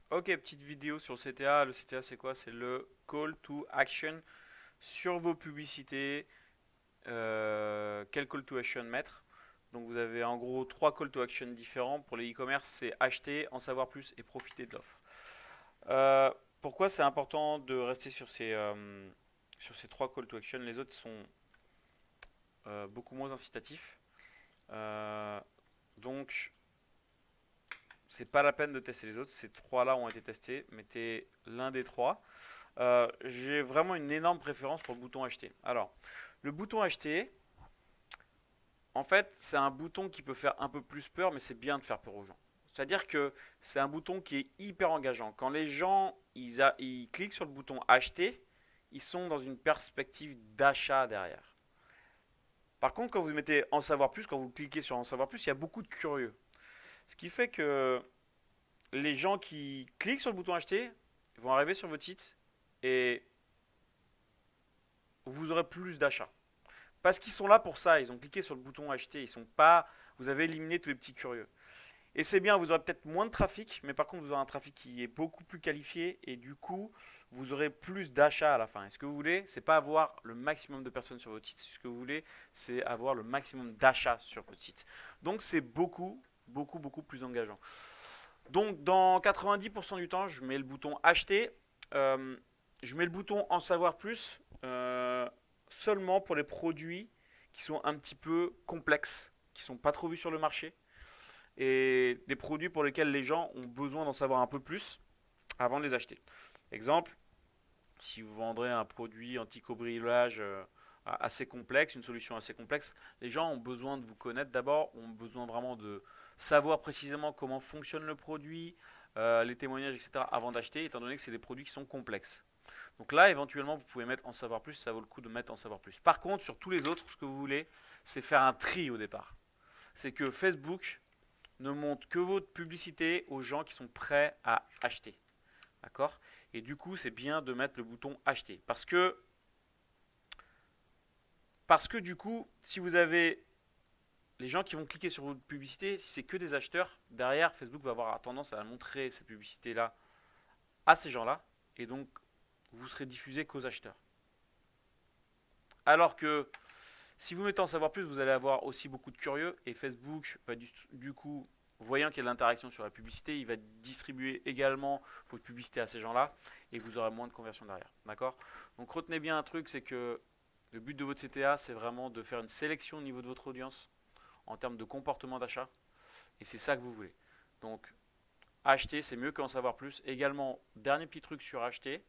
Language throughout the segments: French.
Ok, petite vidéo sur le CTA. Le CTA, c'est quoi? C'est le call to action sur vos publicités. Quel call to action mettre? Donc vous avez en gros trois call to action différents. Pour les e-commerce, c'est acheter, en savoir plus et profiter de l'offre. Euh, Pourquoi c'est important de rester sur ces trois call to action? Les autres sont beaucoup moins incitatifs. Euh, donc c'est pas la peine de tester les autres. Ces trois-là ont été testés. Mettez l'un des trois. J'ai vraiment une énorme préférence pour le bouton acheter. Alors, le bouton acheter, en fait, c'est un bouton qui peut faire un peu plus peur, mais c'est bien de faire peur aux gens. C'est-à-dire que c'est un bouton qui est hyper engageant. Quand les gens ils cliquent sur le bouton acheter, ils sont dans une perspective d'achat derrière. Par contre, quand vous mettez en savoir plus, quand vous cliquez sur en savoir plus, il y a beaucoup de curieux. Ce qui fait que les gens qui cliquent sur le bouton acheter vont arriver sur votre site et vous aurez plus d'achats. Parce qu'ils sont là pour ça, ils ont cliqué sur le bouton acheter, ils sont pas. Vous avez éliminé tous les petits curieux. Et c'est bien, vous aurez peut-être moins de trafic, mais par contre vous aurez un trafic qui est beaucoup plus qualifié et du coup vous aurez plus d'achats à la fin. Et ce que vous voulez, c'est pas avoir le maximum de personnes sur votre site, ce que vous voulez, c'est avoir le maximum d'achats sur votre site. Donc c'est beaucoup plus engageant. Donc dans 90% du temps, je mets le bouton acheter. Euh, je mets le bouton en savoir plus seulement pour les produits qui sont un petit peu complexes, qui sont pas trop vus sur le marché et des produits pour lesquels les gens ont besoin d'en savoir un peu plus avant de les acheter. Exemple, si vous vendrez un produit anti-cobrillage assez complexe, une solution assez complexe, les gens ont besoin de vous connaître d'abord, ont besoin vraiment de savoir précisément comment fonctionne le produit, les témoignages, etc. avant d'acheter, étant donné que c'est des produits qui sont complexes. Donc là, éventuellement, vous pouvez mettre en savoir plus, ça vaut le coup de mettre en savoir plus. Par contre, sur tous les autres, ce que vous voulez, c'est faire un tri au départ. C'est que Facebook ne montre que votre publicité aux gens qui sont prêts à acheter. D'accord? Et du coup, c'est bien de mettre le bouton acheter. Parce que du coup, si vous avez les gens qui vont cliquer sur votre publicité, si c'est que des acheteurs, derrière, Facebook va avoir tendance à montrer cette publicité-là à ces gens-là. Et donc, vous serez diffusé qu'aux acheteurs. Alors que si vous mettez en savoir plus, vous allez avoir aussi beaucoup de curieux. Et Facebook, bah, du coup, voyant qu'il y a de l'interaction sur la publicité, il va distribuer également votre publicité à ces gens-là. Et vous aurez moins de conversion derrière. D'accord? Donc retenez bien un truc, c'est que le but de votre CTA, c'est vraiment de faire une sélection au niveau de votre audience en termes de comportement d'achat. Et c'est ça que vous voulez. Donc acheter, c'est mieux qu'en savoir plus. Également, dernier petit truc sur acheter,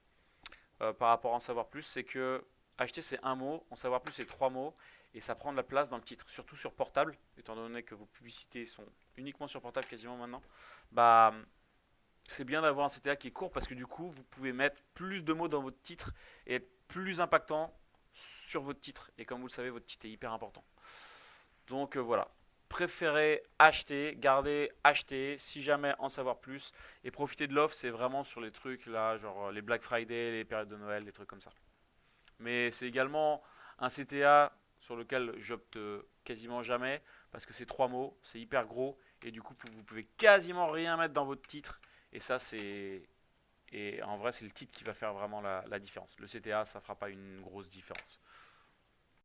par rapport à en savoir plus, c'est que acheter c'est un mot, en savoir plus c'est trois mots, et ça prend de la place dans le titre, surtout sur portable, étant donné que vos publicités sont uniquement sur portable quasiment maintenant. Bah, c'est bien d'avoir un CTA qui est court parce que du coup, vous pouvez mettre plus de mots dans votre titre et être plus impactant sur votre titre. Et comme vous le savez, votre titre est hyper important. Donc voilà. Préférez acheter, garder, acheter, si jamais en savoir plus. Et profiter de l'offre, c'est vraiment sur les trucs là, genre les Black Friday, les périodes de Noël, les trucs comme ça. Mais c'est également un CTA sur lequel j'opte quasiment jamais parce que c'est trois mots, c'est hyper gros et du coup vous pouvez quasiment rien mettre dans votre titre et ça et en vrai c'est le titre qui va faire vraiment la différence. Le CTA ça fera pas une grosse différence.